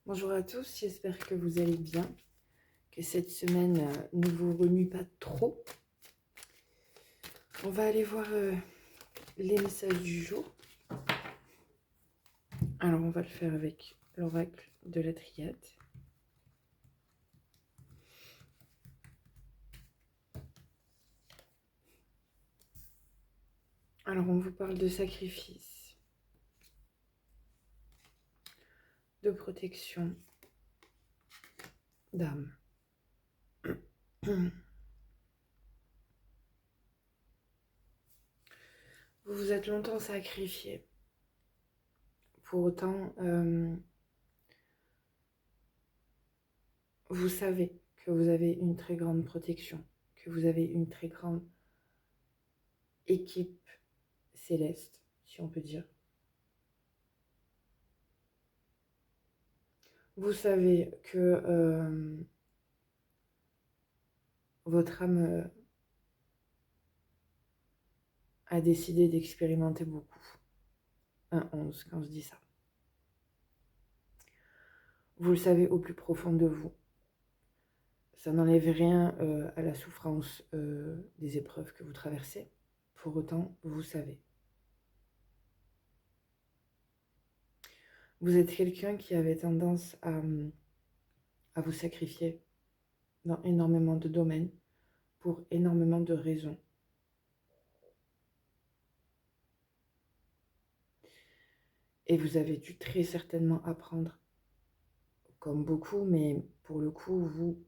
Bonjour à tous, j'espère que vous allez bien, que cette semaine ne vous remue pas trop. On va aller voir les messages du jour. Alors on va le faire avec l'oracle de la triade. Alors on vous parle de sacrifice, de protection, d'âme. Vous vous êtes longtemps sacrifié. Pour autant, vous savez que vous avez une très grande protection, que vous avez une très grande équipe céleste, si on peut dire. Vous savez que votre âme a décidé d'expérimenter beaucoup. Un 11 quand je dis ça. Vous le savez au plus profond de vous. Ça n'enlève rien à la souffrance des épreuves que vous traversez. Pour autant, vous savez. Vous êtes quelqu'un qui avait tendance à vous sacrifier dans énormément de domaines, pour énormément de raisons. Et vous avez dû très certainement apprendre, comme beaucoup, mais pour le coup, vous,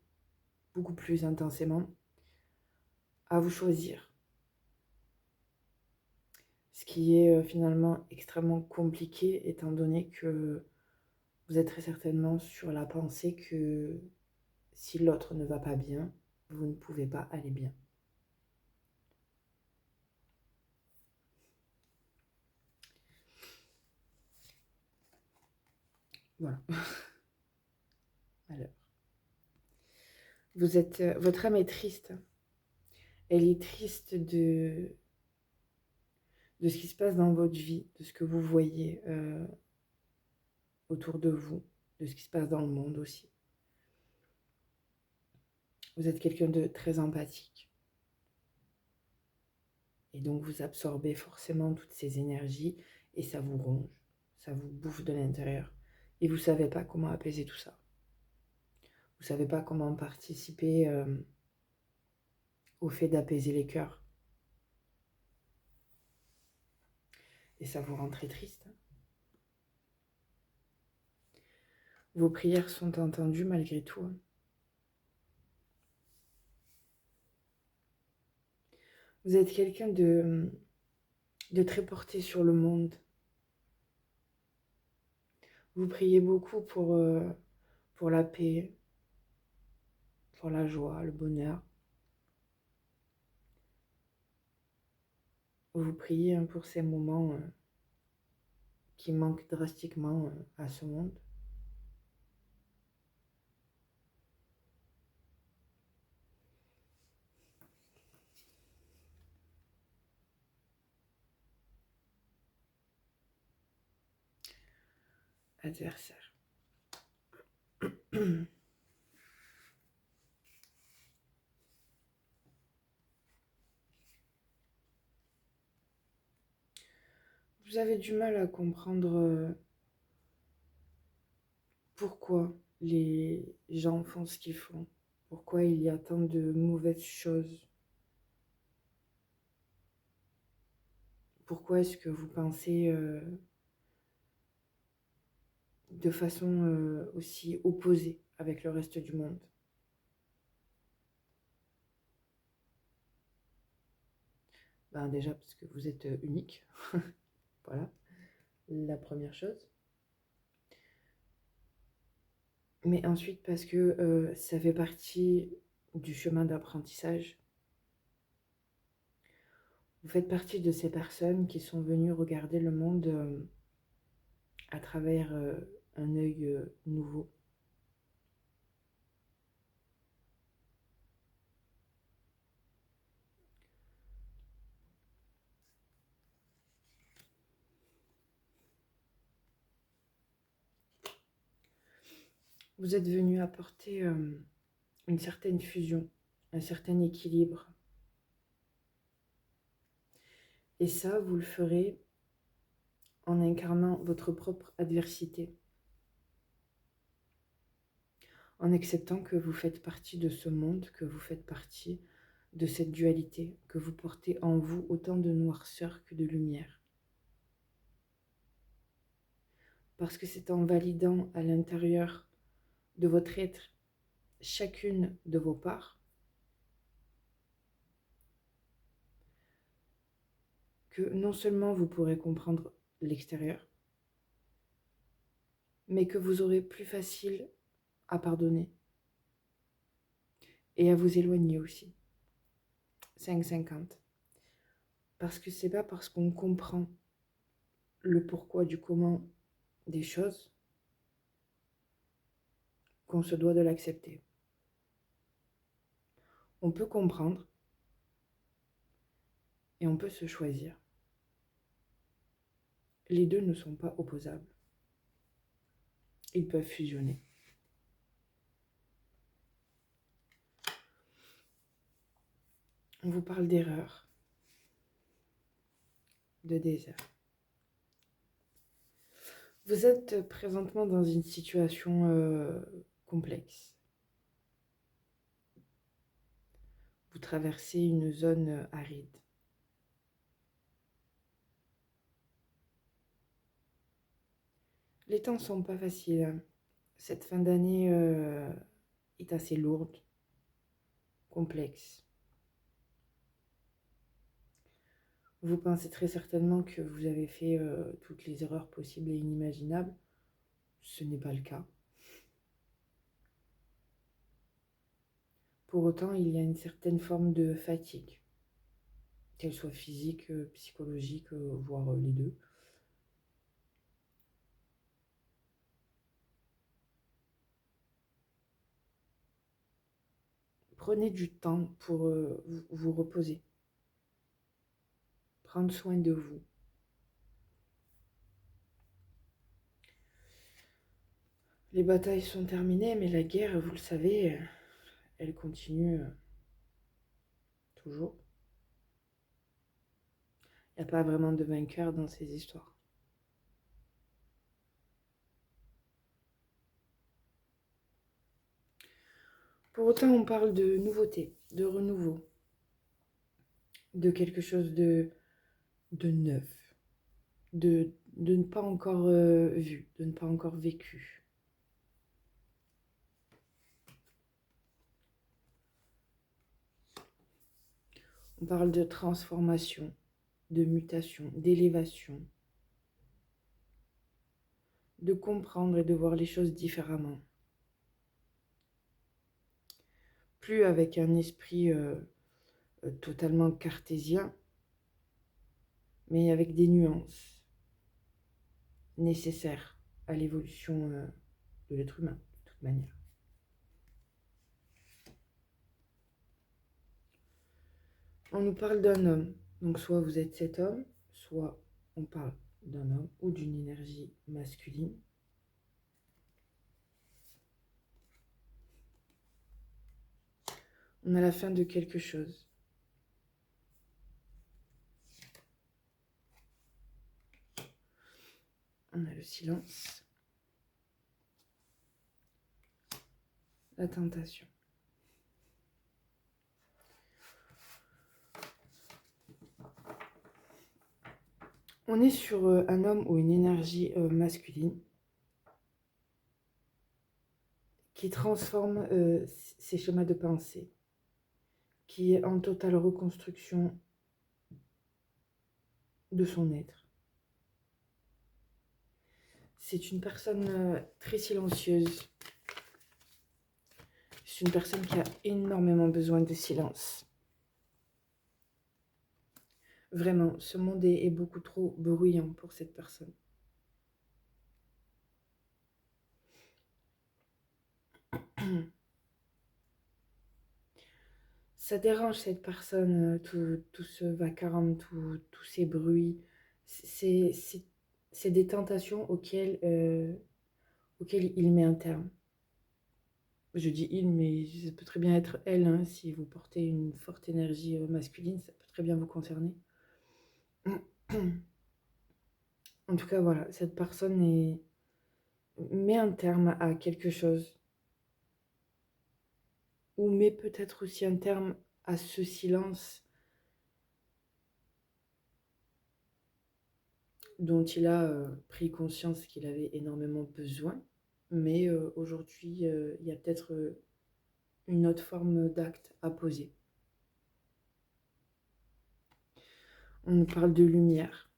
beaucoup plus intensément, à vous choisir. Ce qui est finalement extrêmement compliqué, étant donné que vous êtes très certainement sur la pensée que si l'autre ne va pas bien, vous ne pouvez pas aller bien. Voilà. Alors, votre âme est triste. Elle est triste de ce qui se passe dans votre vie, de ce que vous voyez autour de vous, de ce qui se passe dans le monde aussi. Vous êtes quelqu'un de très empathique. Et donc vous absorbez forcément toutes ces énergies et ça vous ronge, ça vous bouffe de l'intérieur. Et vous ne savez pas comment apaiser tout ça. Vous ne savez pas comment participer au fait d'apaiser les cœurs. Et ça vous rend très triste. Vos prières sont entendues malgré tout. Vous êtes quelqu'un de très porté sur le monde. Vous priez beaucoup pour la paix, pour la joie, le bonheur. Vous priez pour ces moments qui manquent drastiquement à ce monde. Adversaire. Vous avez du mal à comprendre pourquoi les gens font ce qu'ils font, pourquoi il y a tant de mauvaises choses. Pourquoi est-ce que vous pensez de façon aussi opposée avec le reste du monde? Ben déjà parce que vous êtes unique, voilà, la première chose. Mais ensuite parce que ça fait partie du chemin d'apprentissage. Vous faites partie de ces personnes qui sont venues regarder le monde à travers un œil nouveau. Vous êtes venu apporter une certaine fusion, un certain équilibre. Et ça, vous le ferez en incarnant votre propre adversité, en acceptant que vous faites partie de ce monde, que vous faites partie de cette dualité, que vous portez en vous autant de noirceur que de lumière. Parce que c'est en validant à l'intérieur de votre être chacune de vos parts que non seulement vous pourrez comprendre l'extérieur, mais que vous aurez plus facile à pardonner et à vous éloigner aussi. 5-50. Parce que c'est pas parce qu'on comprend le pourquoi du comment des choses qu'on se doit de l'accepter. On peut comprendre et on peut se choisir. Les deux ne sont pas opposables. Ils peuvent fusionner. On vous parle d'erreur, de désert. Vous êtes présentement dans une situation complexe. Vous traversez une zone aride. Les temps ne sont pas faciles. Cette fin d'année est assez lourde, complexe. Vous pensez très certainement que vous avez fait toutes les erreurs possibles et inimaginables. Ce n'est pas le cas. Pour autant, il y a une certaine forme de fatigue, qu'elle soit physique, psychologique, voire les deux. Prenez du temps pour vous reposer, prendre soin de vous. Les batailles sont terminées, mais la guerre, vous le savez, elle continue toujours. Il n'y a pas vraiment de vainqueur dans ces histoires. Pour autant, on parle de nouveauté, de renouveau, de quelque chose de neuf, de ne pas encore vu, de ne pas encore vécu. On parle de transformation, de mutation, d'élévation, de comprendre et de voir les choses différemment. Plus avec un esprit totalement cartésien, mais avec des nuances nécessaires à l'évolution de l'être humain, de toute manière. On nous parle d'un homme, donc soit vous êtes cet homme, soit on parle d'un homme ou d'une énergie masculine. On a la fin de quelque chose. On a le silence, la tentation. On est sur un homme ou une énergie masculine qui transforme ses schémas de pensée, qui est en totale reconstruction de son être. C'est une personne très silencieuse. C'est une personne qui a énormément besoin de silence. Vraiment, ce monde est beaucoup trop bruyant pour cette personne. Ça dérange cette personne, tout ce vacarme, tous ces bruits. C'est des tentations auxquelles il met un terme. Je dis il, mais ça peut très bien être elle, hein, si vous portez une forte énergie masculine, ça peut très bien vous concerner. En tout cas, voilà, cette personne met un terme à quelque chose, ou met peut-être aussi un terme à ce silence dont il a pris conscience qu'il avait énormément besoin. Mais aujourd'hui, il y a peut-être une autre forme d'acte à poser. On nous parle de lumière.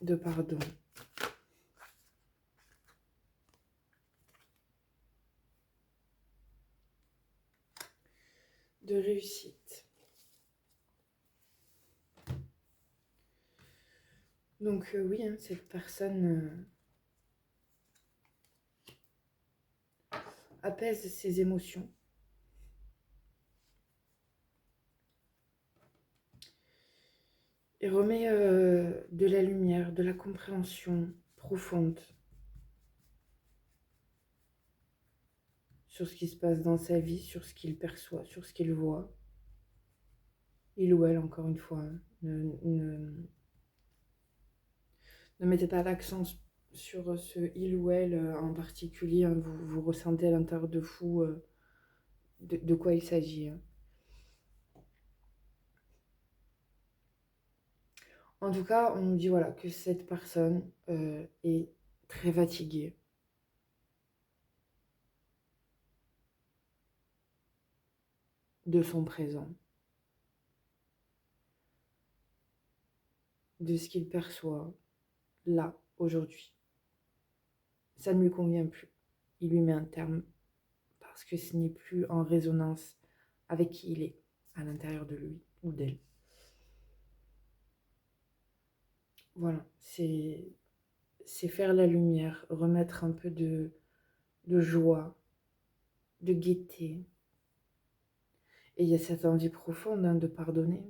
De pardon. De réussite. Donc oui, hein, cette personne apaise ses émotions. Et remet de la lumière, de la compréhension profonde sur ce qui se passe dans sa vie, sur ce qu'il perçoit, sur ce qu'il voit. Il ou elle, encore une fois, hein, ne mettez pas l'accent sur ce il ou elle en particulier, hein, vous ressentez à l'intérieur de vous de quoi il s'agit. Hein. En tout cas, on nous dit voilà, que cette personne est très fatiguée. De son présent, de ce qu'il perçoit là, aujourd'hui. Ça ne lui convient plus. Il lui met un terme parce que ce n'est plus en résonance avec qui il est à l'intérieur de lui ou d'elle. Voilà, c'est faire la lumière, remettre un peu de joie, de gaieté. Et il y a cette envie profonde hein, de pardonner.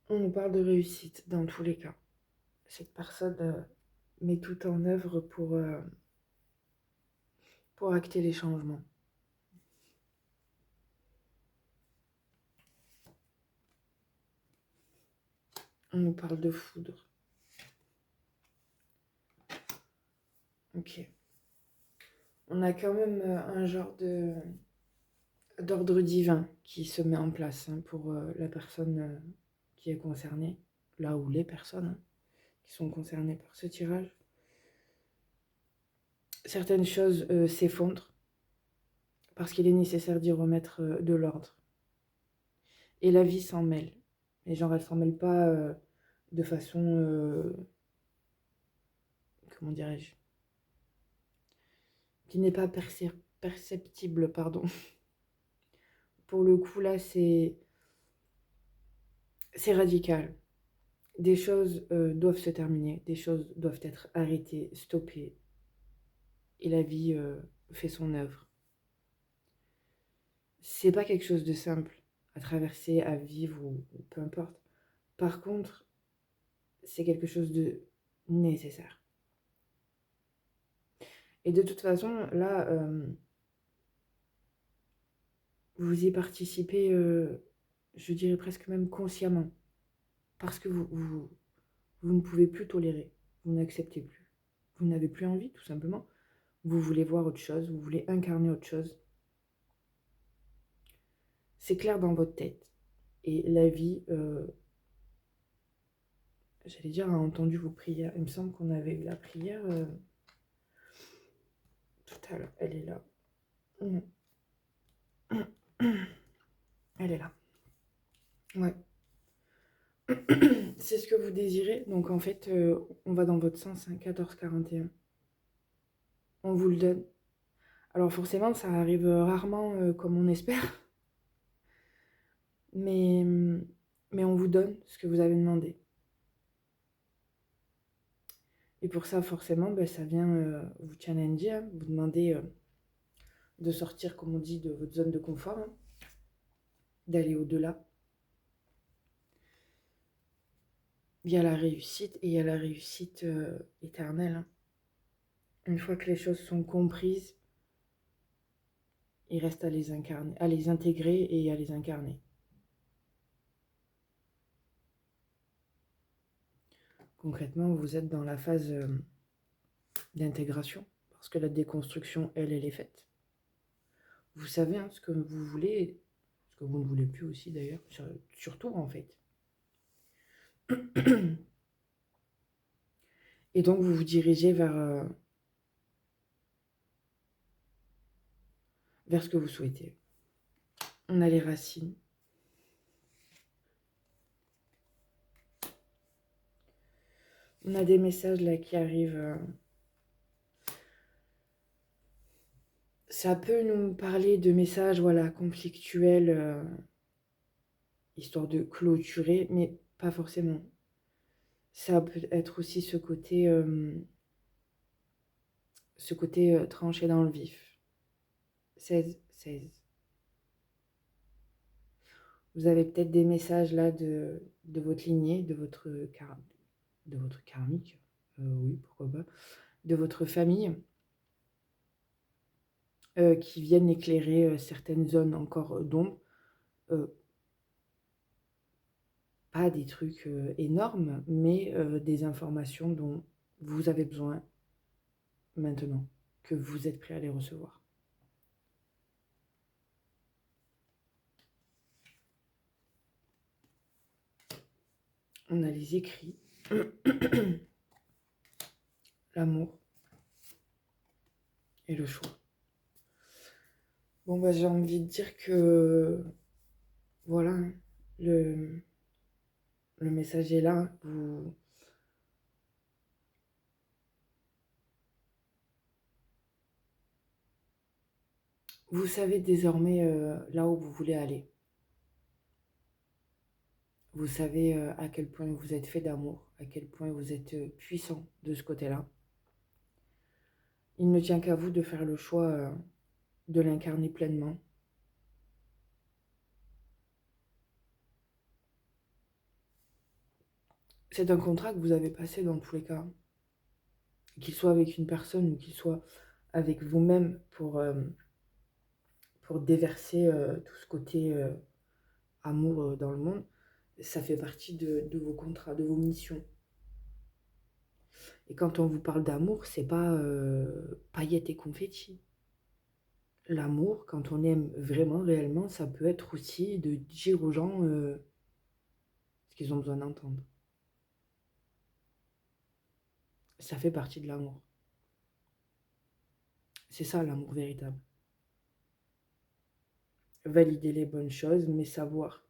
On nous parle de réussite dans tous les cas. Cette personne met tout en œuvre pour acter les changements. On nous parle de foudre. Ok. On a quand même un genre d'ordre divin qui se met en place hein, pour la personne qui est concernée, là où les personnes hein, qui sont concernées par ce tirage. Certaines choses s'effondrent parce qu'il est nécessaire d'y remettre de l'ordre. Et la vie s'en mêle. Et genre, elle s'en mêle pas de façon, comment dirais-je, qui n'est pas perceptible, pardon. Pour le coup, là, c'est radical. Des choses doivent se terminer, des choses doivent être arrêtées, stoppées, et la vie fait son œuvre. C'est pas quelque chose de simple à traverser, à vivre ou peu importe. Par contre, c'est quelque chose de nécessaire. Et de toute façon, là, vous y participez, je dirais presque même consciemment, parce que vous ne pouvez plus tolérer, vous n'acceptez plus, vous n'avez plus envie, tout simplement. Vous voulez voir autre chose, vous voulez incarner autre chose. C'est clair dans votre tête. Et la vie, j'allais dire, a entendu vos prières. Il me semble qu'on avait eu la prière tout à l'heure. Elle est là. Elle est là. Ouais. C'est ce que vous désirez. Donc en fait, on va dans votre sens, hein, 14-41. On vous le donne. Alors forcément, ça arrive rarement comme on espère. Mais on vous donne ce que vous avez demandé. Et pour ça, forcément, ben, ça vient vous challenger, hein, vous demander de sortir, comme on dit, de votre zone de confort, hein, d'aller au-delà. Il y a la réussite et il y a la réussite éternelle, hein. Une fois que les choses sont comprises, il reste à les incarner, à les intégrer et à les incarner. Concrètement, vous êtes dans la phase d'intégration, parce que la déconstruction, elle est faite. Vous savez, hein, ce que vous voulez, ce que vous ne voulez plus aussi d'ailleurs, surtout en fait. Et donc vous vous dirigez vers ce que vous souhaitez. On a les racines. On a des messages là qui arrivent. Ça peut nous parler de messages, voilà, conflictuels, histoire de clôturer, mais pas forcément. Ça peut être aussi ce côté tranché dans le vif. 16, 16. Vous avez peut-être des messages là de votre lignée, de votre karmique, oui, pourquoi pas, de votre famille, qui viennent éclairer certaines zones encore d'ombre. Pas des trucs énormes, mais des informations dont vous avez besoin maintenant, que vous êtes prêt à les recevoir. On a les écrits, l'amour et le choix. Bon, bah, j'ai envie de dire que voilà, le message est là. Vous savez désormais là où vous voulez aller. Vous savez à quel point vous êtes fait d'amour, à quel point vous êtes puissant de ce côté-là. Il ne tient qu'à vous de faire le choix de l'incarner pleinement. C'est un contrat que vous avez passé dans tous les cas. Qu'il soit avec une personne ou qu'il soit avec vous-même pour déverser tout ce côté amour dans le monde. Ça fait partie de vos contrats, de vos missions. Et quand on vous parle d'amour, c'est pas paillettes et confettis. L'amour, quand on aime vraiment, réellement, ça peut être aussi de dire aux gens ce qu'ils ont besoin d'entendre. Ça fait partie de l'amour. C'est ça l'amour véritable. Valider les bonnes choses, mais savoir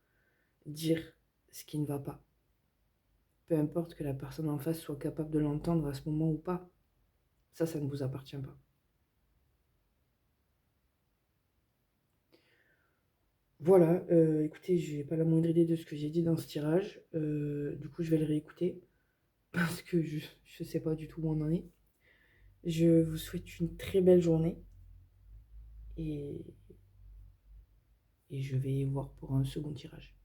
dire ce qui ne va pas. Peu importe que la personne en face soit capable de l'entendre à ce moment ou pas. Ça ne vous appartient pas. Voilà, écoutez, je n'ai pas la moindre idée de ce que j'ai dit dans ce tirage. Du coup, je vais le réécouter parce que je ne sais pas du tout où on en est. Je vous souhaite une très belle journée et je vais voir pour un second tirage.